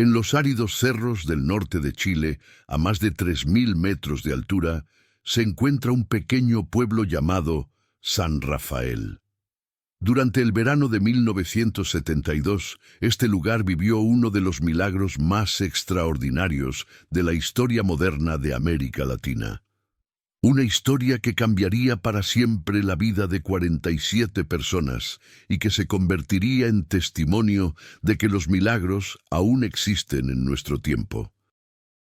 En los áridos cerros del norte de Chile, a más de 3000 metros de altura, se encuentra un pequeño pueblo llamado San Rafael. Durante el verano de 1972, este lugar vivió uno de los milagros más extraordinarios de la historia moderna de América Latina. Una historia que cambiaría para siempre la vida de 47 personas y que se convertiría en testimonio de que los milagros aún existen en nuestro tiempo.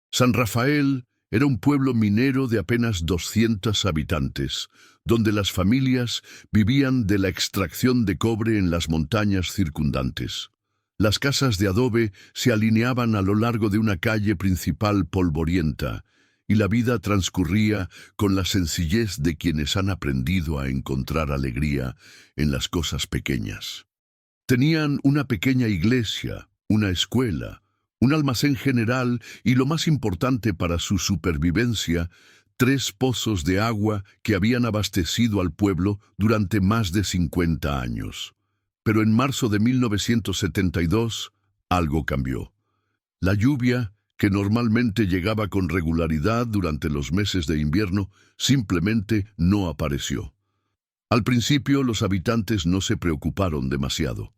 San Rafael era un pueblo minero de apenas 200 habitantes, donde las familias vivían de la extracción de cobre en las montañas circundantes. Las casas de adobe se alineaban a lo largo de una calle principal polvorienta, y la vida transcurría con la sencillez de quienes han aprendido a encontrar alegría en las cosas pequeñas. Tenían una pequeña iglesia, una escuela, un almacén general y, lo más importante para su supervivencia, 3 pozos de agua que habían abastecido al pueblo durante más de 50 años. Pero en marzo de 1972, algo cambió. La lluvia, que normalmente llegaba con regularidad durante los meses de invierno, simplemente no apareció. Al principio, los habitantes no se preocuparon demasiado.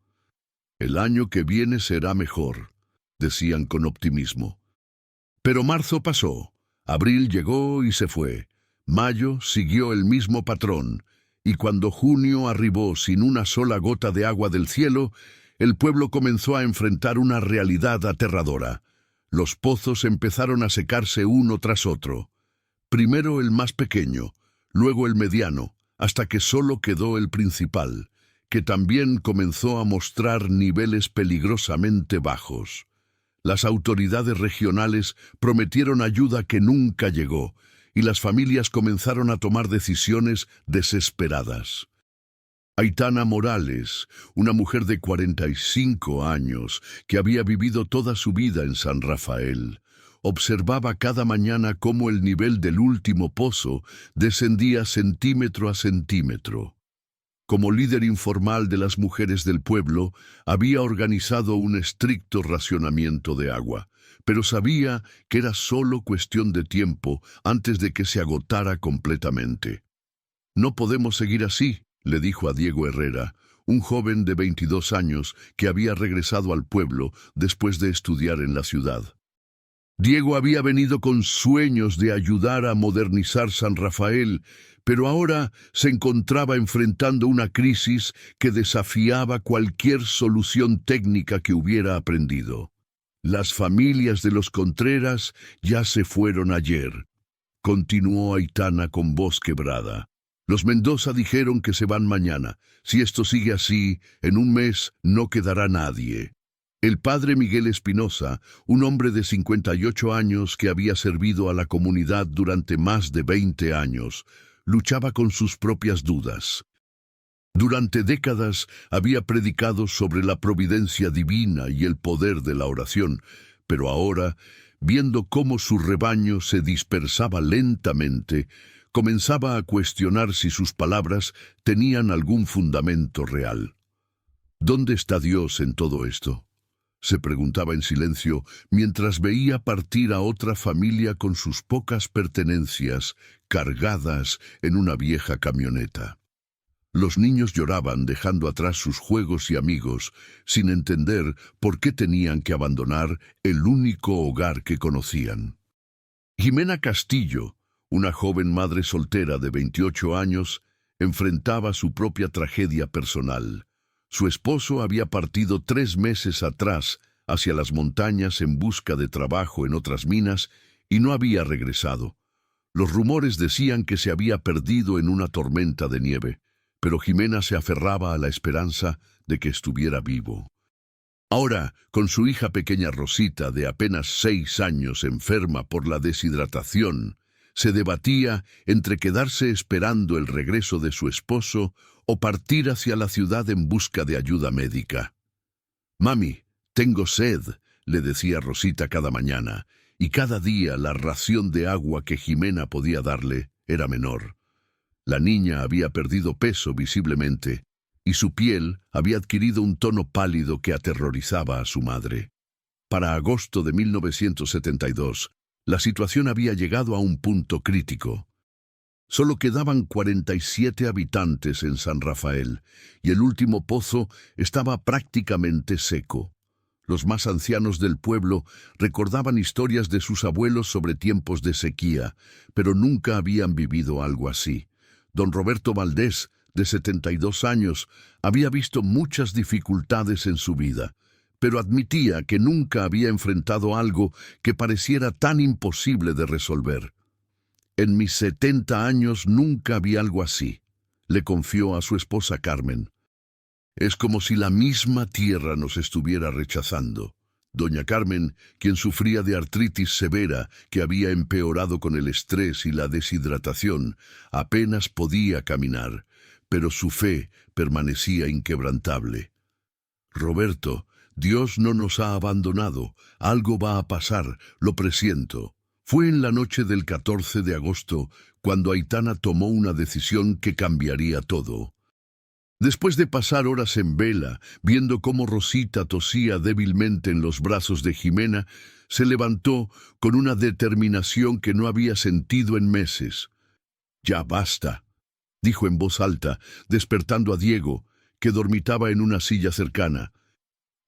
El año que viene será mejor, decían con optimismo. Pero marzo pasó, abril llegó y se fue, mayo siguió el mismo patrón, y cuando junio arribó sin una sola gota de agua del cielo, el pueblo comenzó a enfrentar una realidad aterradora. Los pozos empezaron a secarse uno tras otro. Primero el más pequeño, luego el mediano, hasta que solo quedó el principal, que también comenzó a mostrar niveles peligrosamente bajos. Las autoridades regionales prometieron ayuda que nunca llegó, y las familias comenzaron a tomar decisiones desesperadas. Aitana Morales, una mujer de 45 años que había vivido toda su vida en San Rafael, observaba cada mañana cómo el nivel del último pozo descendía centímetro a centímetro. Como líder informal de las mujeres del pueblo, había organizado un estricto racionamiento de agua, pero sabía que era solo cuestión de tiempo antes de que se agotara completamente. «No podemos seguir así», le dijo a Diego Herrera, un joven de 22 años que había regresado al pueblo después de estudiar en la ciudad. Diego había venido con sueños de ayudar a modernizar San Rafael, pero ahora se encontraba enfrentando una crisis que desafiaba cualquier solución técnica que hubiera aprendido. «Las familias de los Contreras ya se fueron ayer», continuó Aitana con voz quebrada. «Los Mendoza dijeron que se van mañana. Si esto sigue así, en un mes no quedará nadie». El padre Miguel Espinosa, un hombre de 58 años que había servido a la comunidad durante más de 20 años, luchaba con sus propias dudas. Durante décadas había predicado sobre la providencia divina y el poder de la oración, pero ahora, viendo cómo su rebaño se dispersaba lentamente, comenzaba a cuestionar si sus palabras tenían algún fundamento real. ¿Dónde está Dios en todo esto?, se preguntaba en silencio mientras veía partir a otra familia con sus pocas pertenencias cargadas en una vieja camioneta. Los niños lloraban dejando atrás sus juegos y amigos, sin entender por qué tenían que abandonar el único hogar que conocían. Jimena Castillo, una joven madre soltera de 28 años, enfrentaba su propia tragedia personal. Su esposo había partido 3 meses atrás hacia las montañas en busca de trabajo en otras minas y no había regresado. Los rumores decían que se había perdido en una tormenta de nieve, pero Jimena se aferraba a la esperanza de que estuviera vivo. Ahora, con su hija pequeña Rosita, de apenas 6 años, enferma por la deshidratación, se debatía entre quedarse esperando el regreso de su esposo o partir hacia la ciudad en busca de ayuda médica. «Mami, tengo sed», le decía Rosita cada mañana, y cada día la ración de agua que Jimena podía darle era menor. La niña había perdido peso visiblemente, y su piel había adquirido un tono pálido que aterrorizaba a su madre. Para agosto de 1972, la situación había llegado a un punto crítico. Solo quedaban 47 habitantes en San Rafael, y el último pozo estaba prácticamente seco. Los más ancianos del pueblo recordaban historias de sus abuelos sobre tiempos de sequía, pero nunca habían vivido algo así. Don Roberto Valdés, de 72 años, había visto muchas dificultades en su vida, pero admitía que nunca había enfrentado algo que pareciera tan imposible de resolver. En mis 70 años nunca vi algo así, le confió a su esposa Carmen. Es como si la misma tierra nos estuviera rechazando. Doña Carmen, quien sufría de artritis severa que había empeorado con el estrés y la deshidratación, apenas podía caminar, pero su fe permanecía inquebrantable. Roberto, Dios no nos ha abandonado, algo va a pasar, lo presiento. Fue en la noche del 14 de agosto cuando Aitana tomó una decisión que cambiaría todo. Después de pasar horas en vela, viendo cómo Rosita tosía débilmente en los brazos de Jimena, se levantó con una determinación que no había sentido en meses. «Ya basta», dijo en voz alta, despertando a Diego, que dormitaba en una silla cercana.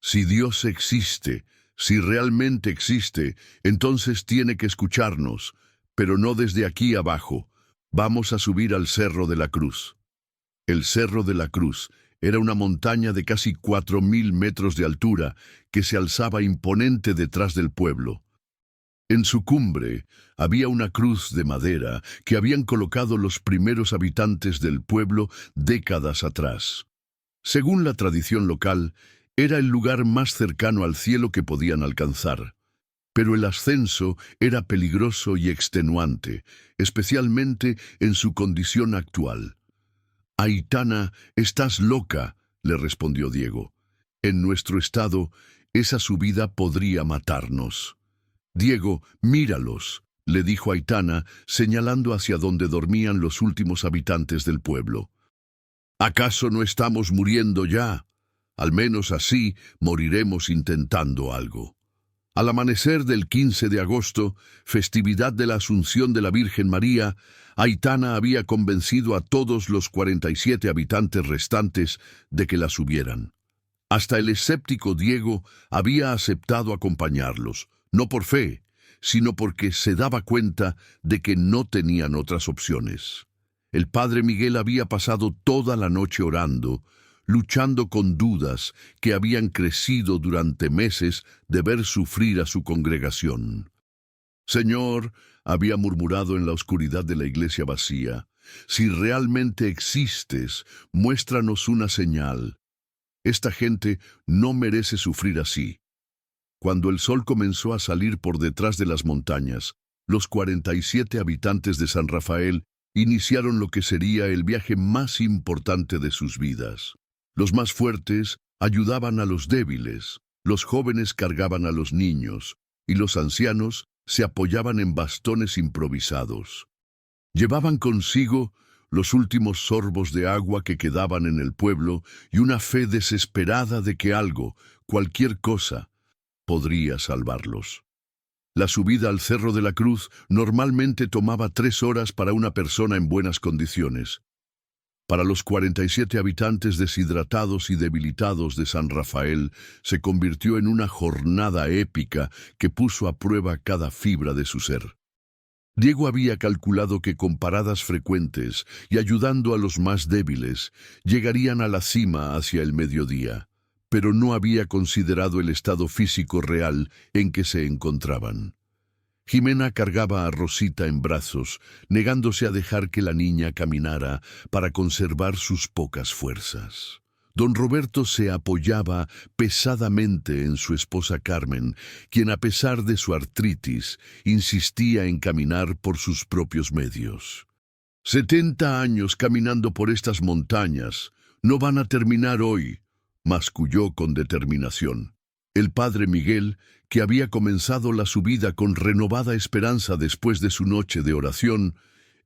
«Si Dios existe, si realmente existe, entonces tiene que escucharnos, pero no desde aquí abajo. Vamos a subir al Cerro de la Cruz». El Cerro de la Cruz era una montaña de casi 4.000 metros de altura que se alzaba imponente detrás del pueblo. En su cumbre había una cruz de madera que habían colocado los primeros habitantes del pueblo décadas atrás. Según la tradición local, era el lugar más cercano al cielo que podían alcanzar. Pero el ascenso era peligroso y extenuante, especialmente en su condición actual. «Aitana, estás loca», le respondió Diego. «En nuestro estado, esa subida podría matarnos». «Diego, míralos», le dijo Aitana, señalando hacia donde dormían los últimos habitantes del pueblo. «¿Acaso no estamos muriendo ya? Al menos así moriremos intentando algo». Al amanecer del 15 de agosto, festividad de la Asunción de la Virgen María, Aitana había convencido a todos los 47 habitantes restantes de que la subieran. Hasta el escéptico Diego había aceptado acompañarlos, no por fe, sino porque se daba cuenta de que no tenían otras opciones. El padre Miguel había pasado toda la noche orando, luchando con dudas que habían crecido durante meses de ver sufrir a su congregación. «Señor», había murmurado en la oscuridad de la iglesia vacía, «si realmente existes, muéstranos una señal. Esta gente no merece sufrir así». Cuando el sol comenzó a salir por detrás de las montañas, los 47 habitantes de San Rafael iniciaron lo que sería el viaje más importante de sus vidas. Los más fuertes ayudaban a los débiles, los jóvenes cargaban a los niños, y los ancianos se apoyaban en bastones improvisados. Llevaban consigo los últimos sorbos de agua que quedaban en el pueblo y una fe desesperada de que algo, cualquier cosa, podría salvarlos. La subida al Cerro de la Cruz normalmente tomaba 3 horas para una persona en buenas condiciones. Para los 47 habitantes deshidratados y debilitados de San Rafael, se convirtió en una jornada épica que puso a prueba cada fibra de su ser. Diego había calculado que con paradas frecuentes y ayudando a los más débiles, llegarían a la cima hacia el mediodía, pero no había considerado el estado físico real en que se encontraban. Jimena cargaba a Rosita en brazos, negándose a dejar que la niña caminara para conservar sus pocas fuerzas. Don Roberto se apoyaba pesadamente en su esposa Carmen, quien a pesar de su artritis, insistía en caminar por sus propios medios. 70 años caminando por estas montañas, no van a terminar hoy, masculló con determinación. El padre Miguel, que había comenzado la subida con renovada esperanza después de su noche de oración,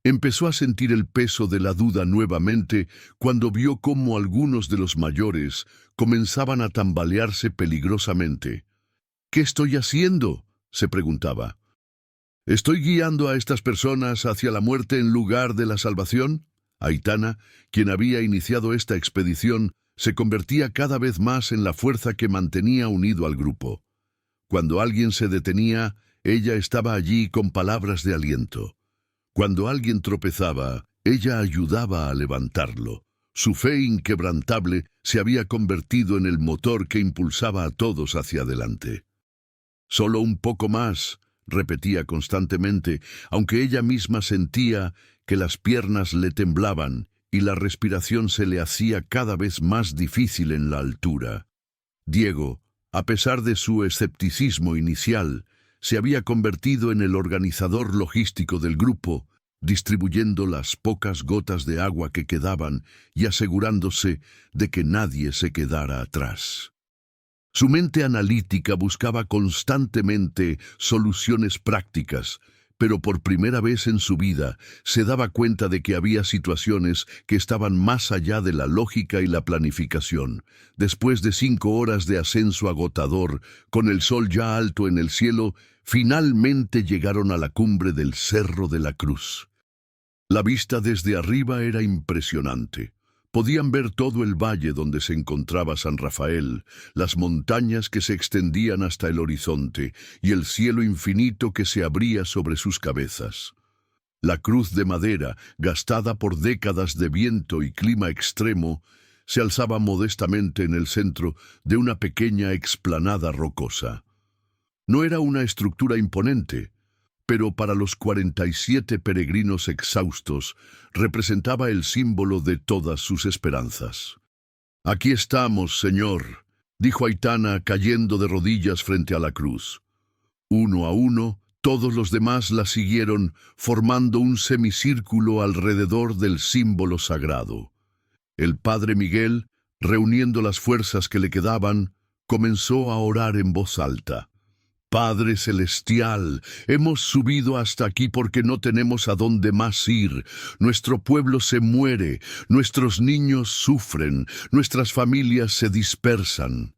empezó a sentir el peso de la duda nuevamente cuando vio cómo algunos de los mayores comenzaban a tambalearse peligrosamente. ¿Qué estoy haciendo?, se preguntaba. ¿Estoy guiando a estas personas hacia la muerte en lugar de la salvación? Aitana, quien había iniciado esta expedición, se convertía cada vez más en la fuerza que mantenía unido al grupo. Cuando alguien se detenía, ella estaba allí con palabras de aliento. Cuando alguien tropezaba, ella ayudaba a levantarlo. Su fe inquebrantable se había convertido en el motor que impulsaba a todos hacia adelante. «Solo un poco más», repetía constantemente, aunque ella misma sentía que las piernas le temblaban y la respiración se le hacía cada vez más difícil en la altura. Diego, a pesar de su escepticismo inicial, se había convertido en el organizador logístico del grupo, distribuyendo las pocas gotas de agua que quedaban y asegurándose de que nadie se quedara atrás. Su mente analítica buscaba constantemente soluciones prácticas, pero por primera vez en su vida se daba cuenta de que había situaciones que estaban más allá de la lógica y la planificación. Después de 5 horas de ascenso agotador, con el sol ya alto en el cielo, finalmente llegaron a la cumbre del Cerro de la Cruz. La vista desde arriba era impresionante. Podían ver todo el valle donde se encontraba San Rafael, las montañas que se extendían hasta el horizonte y el cielo infinito que se abría sobre sus cabezas. La cruz de madera, gastada por décadas de viento y clima extremo, se alzaba modestamente en el centro de una pequeña explanada rocosa. No era una estructura imponente, pero para los 47 peregrinos exhaustos representaba el símbolo de todas sus esperanzas. «Aquí estamos, Señor», dijo Aitana cayendo de rodillas frente a la cruz. Uno a uno, todos los demás la siguieron, formando un semicírculo alrededor del símbolo sagrado. El padre Miguel, reuniendo las fuerzas que le quedaban, comenzó a orar en voz alta. «Padre Celestial, hemos subido hasta aquí porque no tenemos a dónde más ir. Nuestro pueblo se muere, nuestros niños sufren, nuestras familias se dispersan.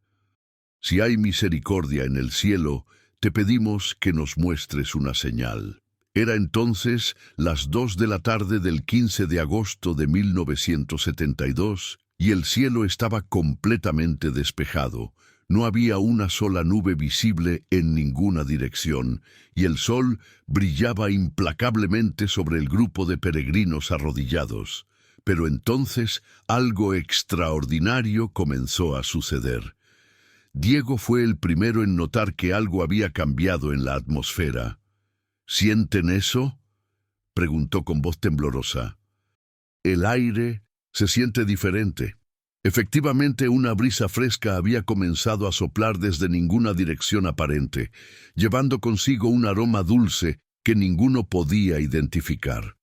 Si hay misericordia en el cielo, te pedimos que nos muestres una señal». Era entonces las 2 de la tarde del 15 de agosto de 1972 y el cielo estaba completamente despejado. No había una sola nube visible en ninguna dirección, y el sol brillaba implacablemente sobre el grupo de peregrinos arrodillados. Pero entonces algo extraordinario comenzó a suceder. Diego fue el primero en notar que algo había cambiado en la atmósfera. «¿Sienten eso?», preguntó con voz temblorosa. «El aire se siente diferente». Efectivamente, una brisa fresca había comenzado a soplar desde ninguna dirección aparente, llevando consigo un aroma dulce que ninguno podía identificar.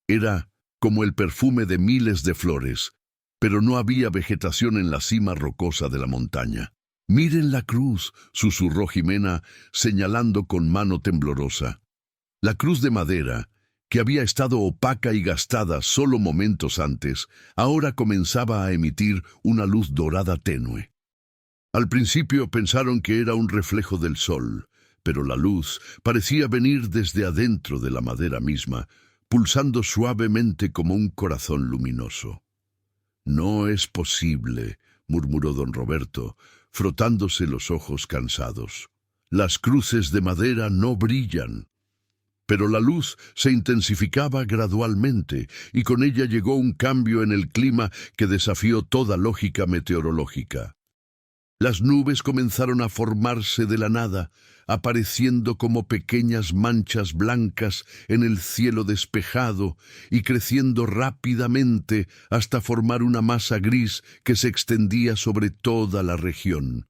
Era como el perfume de miles de flores, pero no había vegetación en la cima rocosa de la montaña. «Miren la cruz», susurró Jimena, señalando con mano temblorosa. La cruz de madera, que había estado opaca y gastada solo momentos antes, ahora comenzaba a emitir una luz dorada tenue. Al principio pensaron que era un reflejo del sol, pero la luz parecía venir desde adentro de la madera misma, pulsando suavemente como un corazón luminoso. «No es posible», murmuró don Roberto, frotándose los ojos cansados. «Las cruces de madera no brillan». Pero la luz se intensificaba gradualmente y con ella llegó un cambio en el clima que desafió toda lógica meteorológica. Las nubes comenzaron a formarse de la nada, apareciendo como pequeñas manchas blancas en el cielo despejado y creciendo rápidamente hasta formar una masa gris que se extendía sobre toda la región.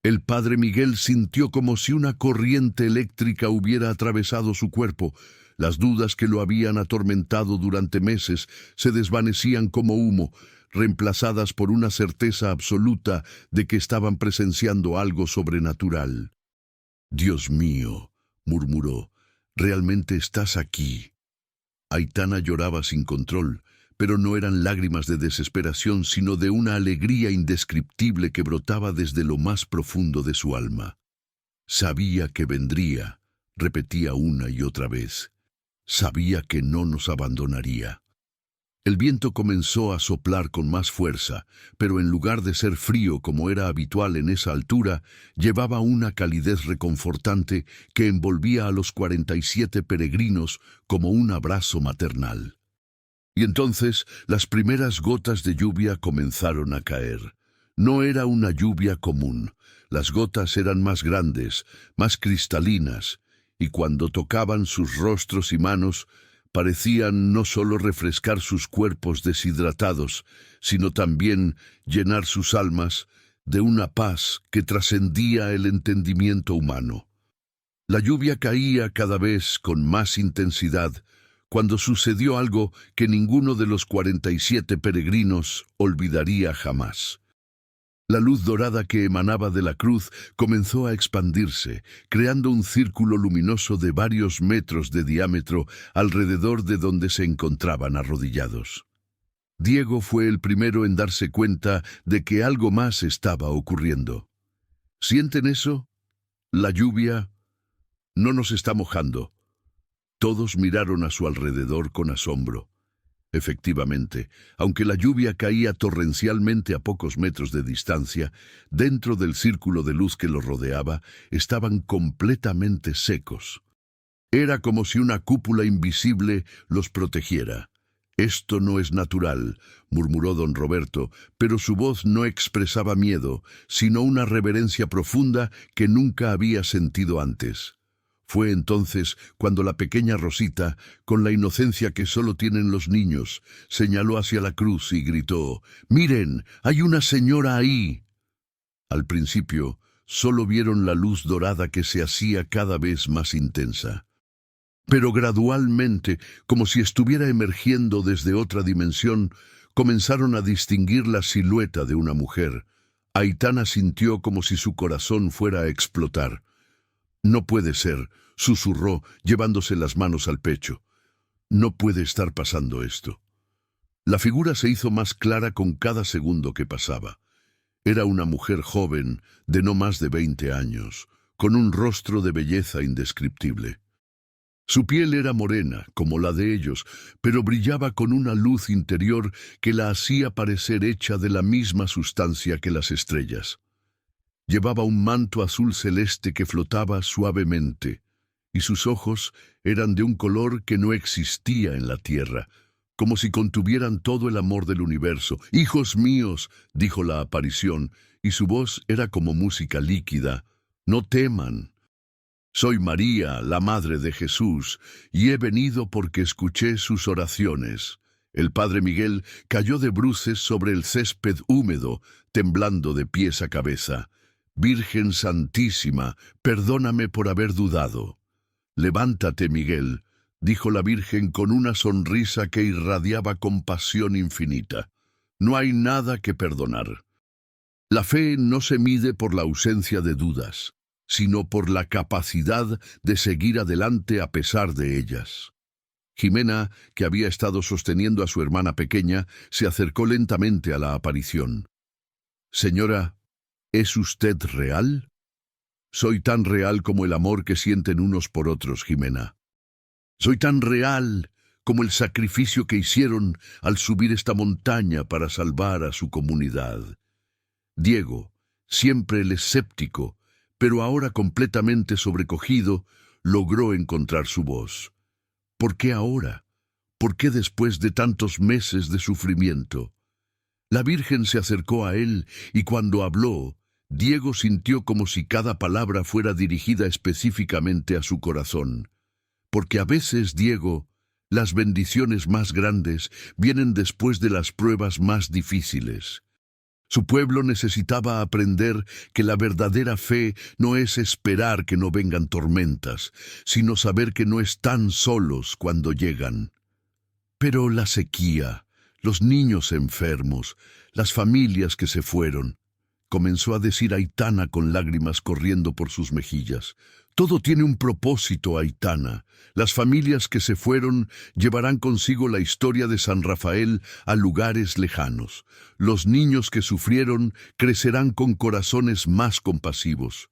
El padre Miguel sintió como si una corriente eléctrica hubiera atravesado su cuerpo. Las dudas que lo habían atormentado durante meses se desvanecían como humo, reemplazadas por una certeza absoluta de que estaban presenciando algo sobrenatural. «Dios mío», murmuró, «¿realmente estás aquí?». Aitana lloraba sin control, pero no eran lágrimas de desesperación, sino de una alegría indescriptible que brotaba desde lo más profundo de su alma. Sabía que vendría, repetía una y otra vez. Sabía que no nos abandonaría. El viento comenzó a soplar con más fuerza, pero en lugar de ser frío como era habitual en esa altura, llevaba una calidez reconfortante que envolvía a los 47 peregrinos como un abrazo maternal. Y entonces las primeras gotas de lluvia comenzaron a caer. No era una lluvia común. Las gotas eran más grandes, más cristalinas, y cuando tocaban sus rostros y manos, parecían no solo refrescar sus cuerpos deshidratados, sino también llenar sus almas de una paz que trascendía el entendimiento humano. La lluvia caía cada vez con más intensidad, cuando sucedió algo que ninguno de los 47 peregrinos olvidaría jamás. La luz dorada que emanaba de la cruz comenzó a expandirse, creando un círculo luminoso de varios metros de diámetro alrededor de donde se encontraban arrodillados. Diego fue el primero en darse cuenta de que algo más estaba ocurriendo. ¿Sienten eso? La lluvia no nos está mojando. Todos miraron a su alrededor con asombro. Efectivamente, aunque la lluvia caía torrencialmente a pocos metros de distancia, dentro del círculo de luz que los rodeaba, estaban completamente secos. Era como si una cúpula invisible los protegiera. «Esto no es natural», murmuró don Roberto, pero su voz no expresaba miedo, sino una reverencia profunda que nunca había sentido antes. Fue entonces cuando la pequeña Rosita, con la inocencia que solo tienen los niños, señaló hacia la cruz y gritó: «¡Miren! ¡Hay una señora ahí!». Al principio, solo vieron la luz dorada que se hacía cada vez más intensa. Pero gradualmente, como si estuviera emergiendo desde otra dimensión, comenzaron a distinguir la silueta de una mujer. Aitana sintió como si su corazón fuera a explotar. «No puede ser», susurró, llevándose las manos al pecho. «No puede estar pasando esto». La figura se hizo más clara con cada segundo que pasaba. Era una mujer joven, de no más de 20 años, con un rostro de belleza indescriptible. Su piel era morena, como la de ellos, pero brillaba con una luz interior que la hacía parecer hecha de la misma sustancia que las estrellas. Llevaba un manto azul celeste que flotaba suavemente, y sus ojos eran de un color que no existía en la tierra, como si contuvieran todo el amor del universo. «Hijos míos», dijo la aparición, y su voz era como música líquida, «no teman. Soy María, la Madre de Jesús, y he venido porque escuché sus oraciones». El padre Miguel cayó de bruces sobre el césped húmedo, temblando de pies a cabeza. «Virgen Santísima, perdóname por haber dudado». «Levántate, Miguel», dijo la Virgen con una sonrisa que irradiaba compasión infinita. «No hay nada que perdonar». La fe no se mide por la ausencia de dudas, sino por la capacidad de seguir adelante a pesar de ellas. Jimena, que había estado sosteniendo a su hermana pequeña, se acercó lentamente a la aparición. «Señora, ¿es usted real?» «Soy tan real como el amor que sienten unos por otros, Jimena. Soy tan real como el sacrificio que hicieron al subir esta montaña para salvar a su comunidad». Diego, siempre el escéptico, pero ahora completamente sobrecogido, logró encontrar su voz. «¿Por qué ahora? ¿Por qué después de tantos meses de sufrimiento?» La Virgen se acercó a él y cuando habló, Diego sintió como si cada palabra fuera dirigida específicamente a su corazón. Porque a veces, Diego, las bendiciones más grandes vienen después de las pruebas más difíciles. Su pueblo necesitaba aprender que la verdadera fe no es esperar que no vengan tormentas, sino saber que no están solos cuando llegan. Pero la sequía, los niños enfermos, las familias que se fueron, comenzó a decir Aitana con lágrimas corriendo por sus mejillas. «Todo tiene un propósito, Aitana. Las familias que se fueron llevarán consigo la historia de San Rafael a lugares lejanos. Los niños que sufrieron crecerán con corazones más compasivos.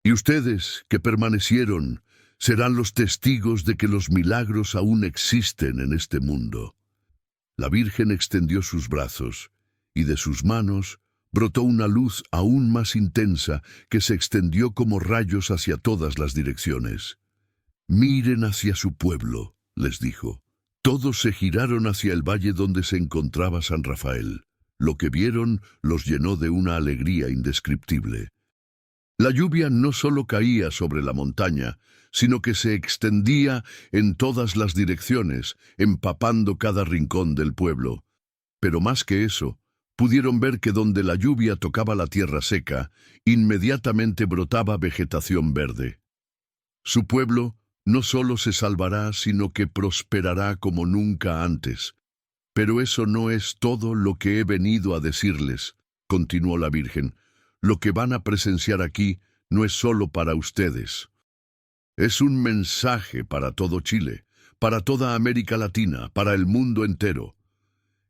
Y ustedes, que permanecieron, serán los testigos de que los milagros aún existen en este mundo. La Virgen extendió sus brazos, y de sus manos brotó una luz aún más intensa que se extendió como rayos hacia todas las direcciones. «Miren hacia su pueblo», les dijo. Todos se giraron hacia el valle donde se encontraba San Rafael. Lo que vieron los llenó de una alegría indescriptible. La lluvia no solo caía sobre la montaña, sino que se extendía en todas las direcciones, empapando cada rincón del pueblo. Pero más que eso, pudieron ver que donde la lluvia tocaba la tierra seca, inmediatamente brotaba vegetación verde. Su pueblo no solo se salvará, sino que prosperará como nunca antes. Pero eso no es todo lo que he venido a decirles, continuó la Virgen. Lo que van a presenciar aquí no es solo para ustedes. Es un mensaje para todo Chile, para toda América Latina, para el mundo entero.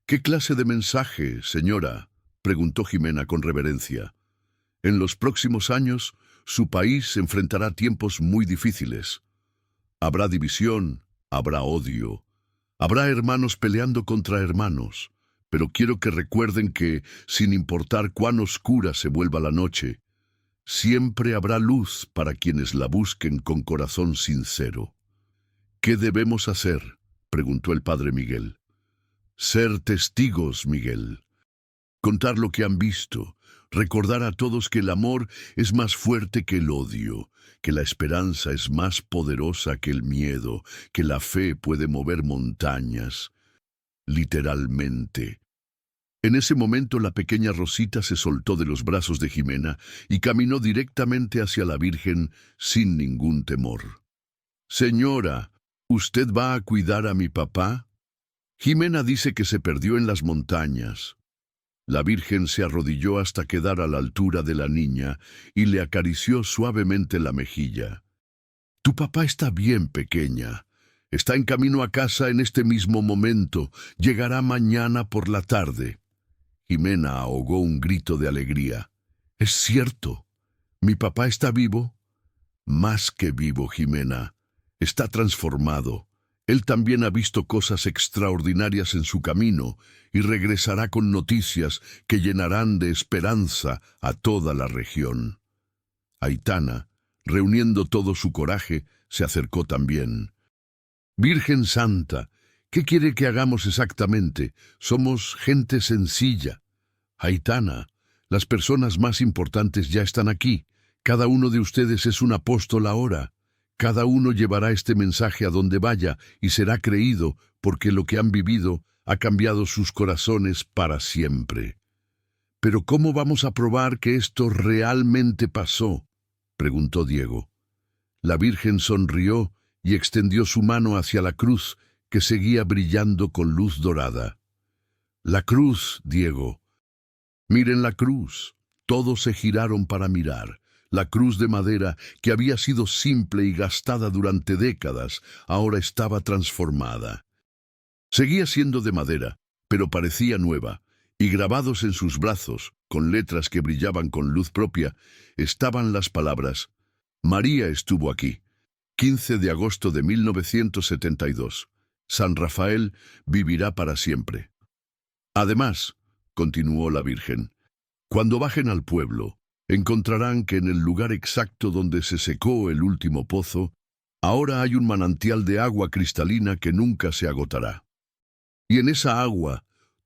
¿Qué clase de mensaje, señora?, preguntó Jimena con reverencia. En los próximos años, su país enfrentará tiempos muy difíciles. Habrá división, habrá odio, habrá hermanos peleando contra hermanos, pero quiero que recuerden que, sin importar cuán oscura se vuelva la noche, siempre habrá luz para quienes la busquen con corazón sincero. ¿Qué debemos hacer?, preguntó el padre Miguel. Ser testigos, Miguel. Contar lo que han visto, recordar a todos que el amor es más fuerte que el odio, que la esperanza es más poderosa que el miedo, que la fe puede mover montañas, literalmente. En ese momento la pequeña Rosita se soltó de los brazos de Jimena y caminó directamente hacia la Virgen sin ningún temor. «Señora, ¿usted va a cuidar a mi papá?» Jimena dice que se perdió en las montañas. La Virgen se arrodilló hasta quedar a la altura de la niña y le acarició suavemente la mejilla. «Tu papá está bien, pequeña. Está en camino a casa en este mismo momento. Llegará mañana por la tarde». Jimena ahogó un grito de alegría. «¿Es cierto? ¿Mi papá está vivo?» «Más que vivo, Jimena. Está transformado. Él también ha visto cosas extraordinarias en su camino y regresará con noticias que llenarán de esperanza a toda la región». Aitana, reuniendo todo su coraje, se acercó también. «Virgen Santa, ¿qué quiere que hagamos exactamente? Somos gente sencilla». «Aitana, las personas más importantes ya están aquí. Cada uno de ustedes es un apóstol ahora. Cada uno llevará este mensaje a donde vaya y será creído, porque lo que han vivido ha cambiado sus corazones para siempre». «¿Pero cómo vamos a probar que esto realmente pasó?», preguntó Diego. La Virgen sonrió y extendió su mano hacia la cruz, que seguía brillando con luz dorada. «La cruz, Diego. Miren la cruz». Todos se giraron para mirar. La cruz de madera, que había sido simple y gastada durante décadas, ahora estaba transformada. Seguía siendo de madera, pero parecía nueva, y grabados en sus brazos, con letras que brillaban con luz propia, estaban las palabras: «María estuvo aquí. 15 de agosto de 1972. San Rafael vivirá para siempre». «Además», continuó la Virgen, «cuando bajen al pueblo, encontrarán que en el lugar exacto donde se secó el último pozo, ahora hay un manantial de agua cristalina que nunca se agotará. Y en esa agua,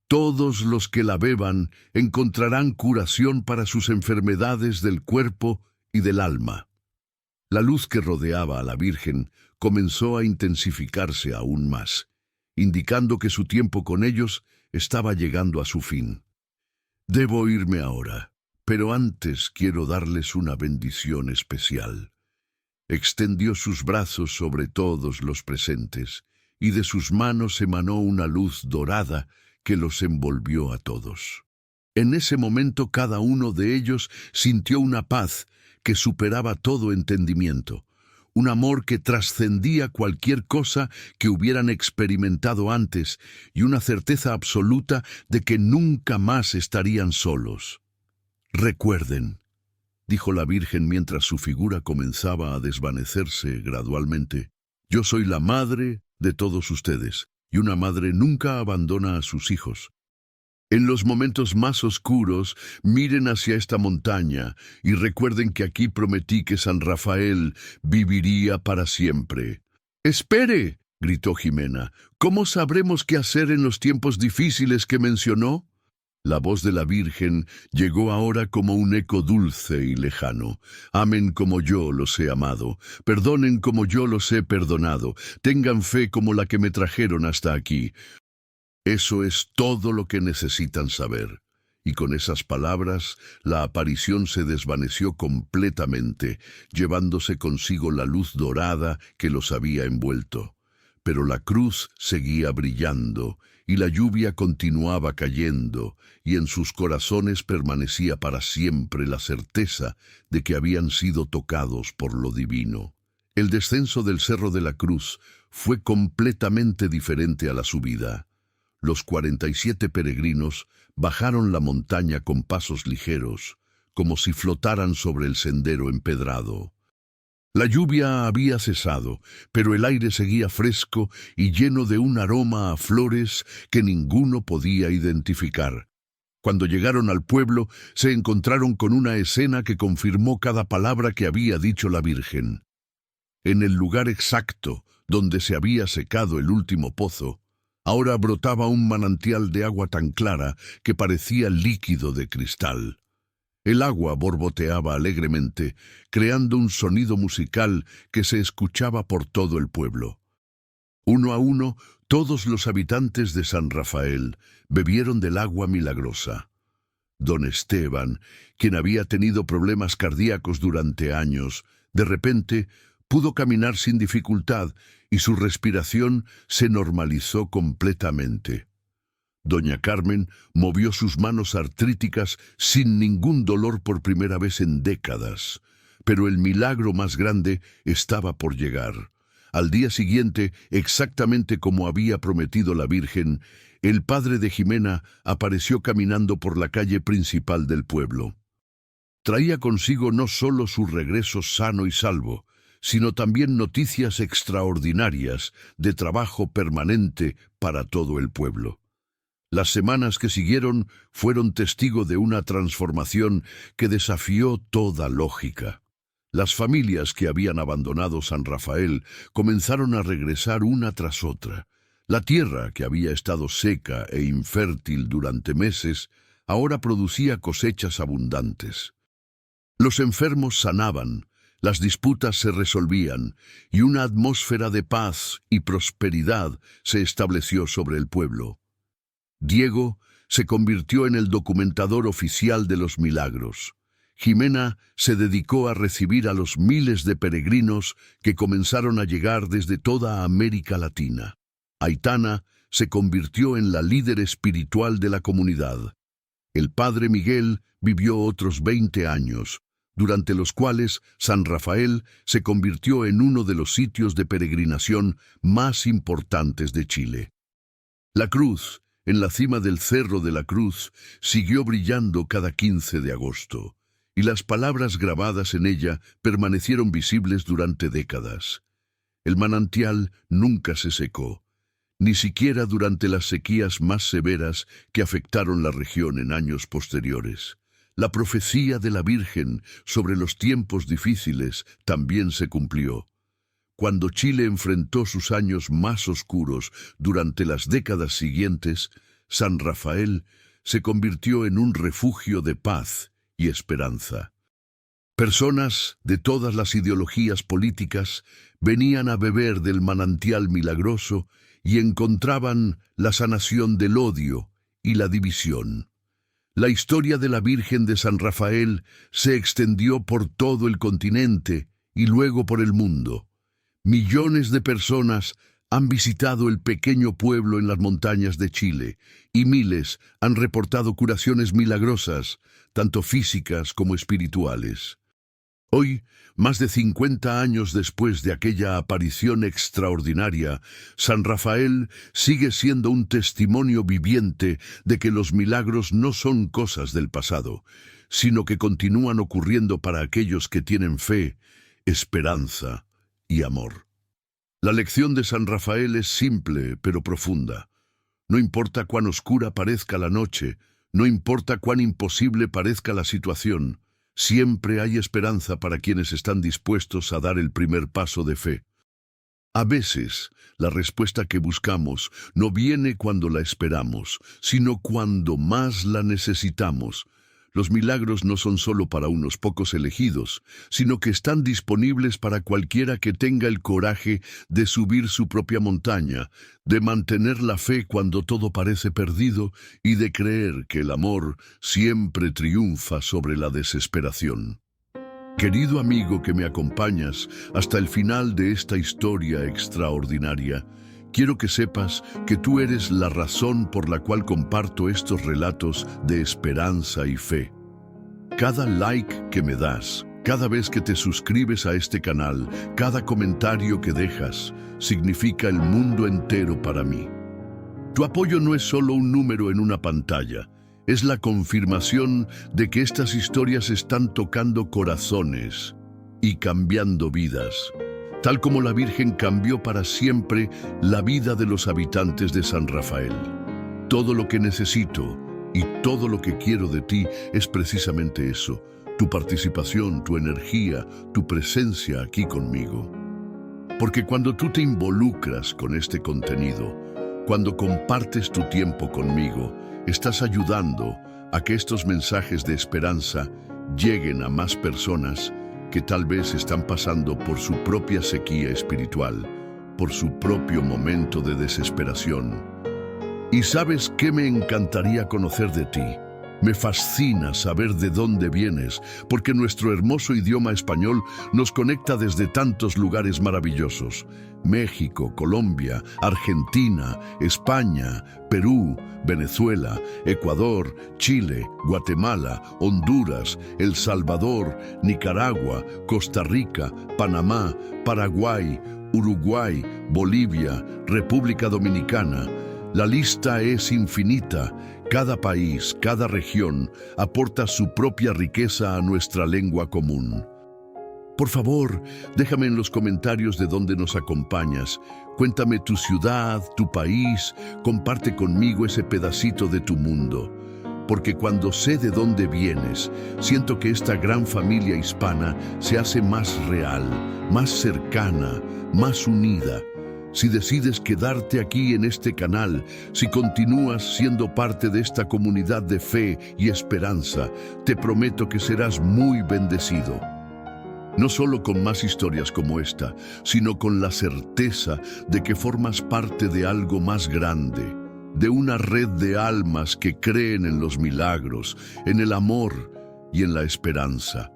todos los que la beban encontrarán curación para sus enfermedades del cuerpo y del alma». La luz que rodeaba a la Virgen comenzó a intensificarse aún más, indicando que su tiempo con ellos estaba llegando a su fin. «Debo irme ahora, pero antes quiero darles una bendición especial». Extendió sus brazos sobre todos los presentes, y de sus manos emanó una luz dorada que los envolvió a todos. En ese momento cada uno de ellos sintió una paz que superaba todo entendimiento, un amor que trascendía cualquier cosa que hubieran experimentado antes y una certeza absoluta de que nunca más estarían solos. Recuerden, dijo la Virgen mientras su figura comenzaba a desvanecerse gradualmente. Yo soy la madre de todos ustedes, y una madre nunca abandona a sus hijos. En los momentos más oscuros, miren hacia esta montaña y recuerden que aquí prometí que San Rafael viviría para siempre. ¡Espere!, gritó Jimena. ¿Cómo sabremos qué hacer en los tiempos difíciles que mencionó? La voz de la Virgen llegó ahora como un eco dulce y lejano. Amen como yo los he amado, perdonen como yo los he perdonado, tengan fe como la que me trajeron hasta aquí. Eso es todo lo que necesitan saber. Y con esas palabras, la aparición se desvaneció completamente, llevándose consigo la luz dorada que los había envuelto. Pero la cruz seguía brillando, y la lluvia continuaba cayendo, y en sus corazones permanecía para siempre la certeza de que habían sido tocados por lo divino. El descenso del Cerro de la Cruz fue completamente diferente a la subida. Los 47 peregrinos bajaron la montaña con pasos ligeros, como si flotaran sobre el sendero empedrado. La lluvia había cesado, pero el aire seguía fresco y lleno de un aroma a flores que ninguno podía identificar. Cuando llegaron al pueblo, se encontraron con una escena que confirmó cada palabra que había dicho la Virgen. En el lugar exacto donde se había secado el último pozo, ahora brotaba un manantial de agua tan clara que parecía líquido de cristal. El agua borboteaba alegremente, creando un sonido musical que se escuchaba por todo el pueblo. Uno a uno, todos los habitantes de San Rafael bebieron del agua milagrosa. Don Esteban, quien había tenido problemas cardíacos durante años, de repente pudo caminar sin dificultad y su respiración se normalizó completamente. Doña Carmen movió sus manos artríticas sin ningún dolor por primera vez en décadas, pero el milagro más grande estaba por llegar. Al día siguiente, exactamente como había prometido la Virgen, el padre de Jimena apareció caminando por la calle principal del pueblo. Traía consigo no solo su regreso sano y salvo, sino también noticias extraordinarias de trabajo permanente para todo el pueblo. Las semanas que siguieron fueron testigo de una transformación que desafió toda lógica. Las familias que habían abandonado San Rafael comenzaron a regresar una tras otra. La tierra, que había estado seca e infértil durante meses, ahora producía cosechas abundantes. Los enfermos sanaban, las disputas se resolvían, y una atmósfera de paz y prosperidad se estableció sobre el pueblo. Diego se convirtió en el documentador oficial de los milagros. Jimena se dedicó a recibir a los miles de peregrinos que comenzaron a llegar desde toda América Latina. Aitana se convirtió en la líder espiritual de la comunidad. El padre Miguel vivió otros 20 años, durante los cuales San Rafael se convirtió en uno de los sitios de peregrinación más importantes de Chile. La cruz, en la cima del Cerro de la Cruz, siguió brillando cada 15 de agosto, y las palabras grabadas en ella permanecieron visibles durante décadas. El manantial nunca se secó, ni siquiera durante las sequías más severas que afectaron la región en años posteriores. La profecía de la Virgen sobre los tiempos difíciles también se cumplió. Cuando Chile enfrentó sus años más oscuros durante las décadas siguientes, San Rafael se convirtió en un refugio de paz y esperanza. Personas de todas las ideologías políticas venían a beber del manantial milagroso y encontraban la sanación del odio y la división. La historia de la Virgen de San Rafael se extendió por todo el continente y luego por el mundo. Millones de personas han visitado el pequeño pueblo en las montañas de Chile y miles han reportado curaciones milagrosas, tanto físicas como espirituales. Hoy, más de 50 años después de aquella aparición extraordinaria, San Rafael sigue siendo un testimonio viviente de que los milagros no son cosas del pasado, sino que continúan ocurriendo para aquellos que tienen fe, esperanza y amor. La lección de San Rafael es simple pero profunda. No importa cuán oscura parezca la noche, no importa cuán imposible parezca la situación, siempre hay esperanza para quienes están dispuestos a dar el primer paso de fe. A veces, la respuesta que buscamos no viene cuando la esperamos, sino cuando más la necesitamos. Los milagros no son solo para unos pocos elegidos, sino que están disponibles para cualquiera que tenga el coraje de subir su propia montaña, de mantener la fe cuando todo parece perdido y de creer que el amor siempre triunfa sobre la desesperación. Querido amigo que me acompañas hasta el final de esta historia extraordinaria, quiero que sepas que tú eres la razón por la cual comparto estos relatos de esperanza y fe. Cada like que me das, cada vez que te suscribes a este canal, cada comentario que dejas, significa el mundo entero para mí. Tu apoyo no es solo un número en una pantalla, es la confirmación de que estas historias están tocando corazones y cambiando vidas, tal como la Virgen cambió para siempre la vida de los habitantes de San Rafael. Todo lo que necesito y todo lo que quiero de ti es precisamente eso, tu participación, tu energía, tu presencia aquí conmigo. Porque cuando tú te involucras con este contenido, cuando compartes tu tiempo conmigo, estás ayudando a que estos mensajes de esperanza lleguen a más personas que tal vez están pasando por su propia sequía espiritual, por su propio momento de desesperación. ¿Y sabes qué me encantaría conocer de ti? Me fascina saber de dónde vienes, porque nuestro hermoso idioma español nos conecta desde tantos lugares maravillosos. México, Colombia, Argentina, España, Perú, Venezuela, Ecuador, Chile, Guatemala, Honduras, El Salvador, Nicaragua, Costa Rica, Panamá, Paraguay, Uruguay, Bolivia, República Dominicana. La lista es infinita. Cada país, cada región aporta su propia riqueza a nuestra lengua común. Por favor, déjame en los comentarios de dónde nos acompañas. Cuéntame tu ciudad, tu país, comparte conmigo ese pedacito de tu mundo. Porque cuando sé de dónde vienes, siento que esta gran familia hispana se hace más real, más cercana, más unida. Si decides quedarte aquí en este canal, si continúas siendo parte de esta comunidad de fe y esperanza, te prometo que serás muy bendecido. No solo con más historias como esta, sino con la certeza de que formas parte de algo más grande, de una red de almas que creen en los milagros, en el amor y en la esperanza.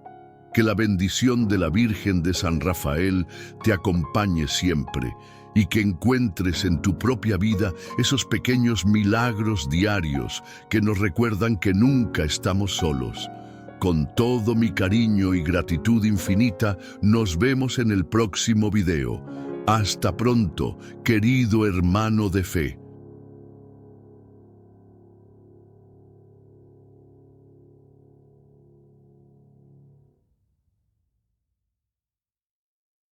Que la bendición de la Virgen de San Rafael te acompañe siempre y que encuentres en tu propia vida esos pequeños milagros diarios que nos recuerdan que nunca estamos solos. Con todo mi cariño y gratitud infinita, nos vemos en el próximo video. Hasta pronto, querido hermano de fe.